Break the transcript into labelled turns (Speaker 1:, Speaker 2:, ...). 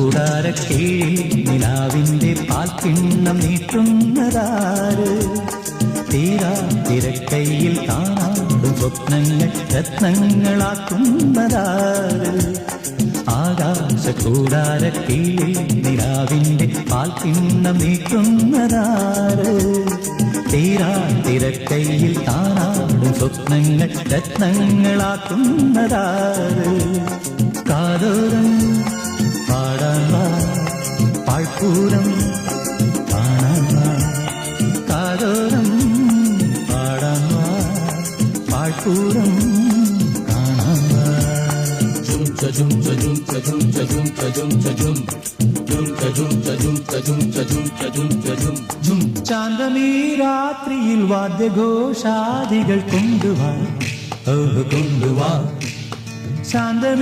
Speaker 1: ആകാശകൂടാരക്കീഴിൽ നിലാവിന്റെ പാൽക്കിണ്ണം നീട്ടുന്നതാര്? തീരാ തിരക്കൈയിൽ കാണാടും സ്വപ്നങ്ങൾ രത്നങ്ങളാക്കുന്നതാര്? ആകാശകൂടാരക്കീഴിൽ നിലാവിന്റെ പാൽക്കിണ്ണം നീട്ടുന്നതാര്? തീരാ തിരക്കൈയിൽ കാണാടും സ്വപ്നങ്ങൾ രത്നങ്ങളാക്കുന്നതാര്? കാതോരം പാടാൻ വാ, പാഴ്പൂരം കാണാൻ വാ. കാതോരം പാടാൻ വാ, പാഴ്പൂരം കാണാൻ വാ. ചാന്തമീ രാത്രിയിൽ വാദ്യഘോഷാദികൾ കൊണ്ടുവാ, കൊണ്ടുവാ. ശാന്തമീ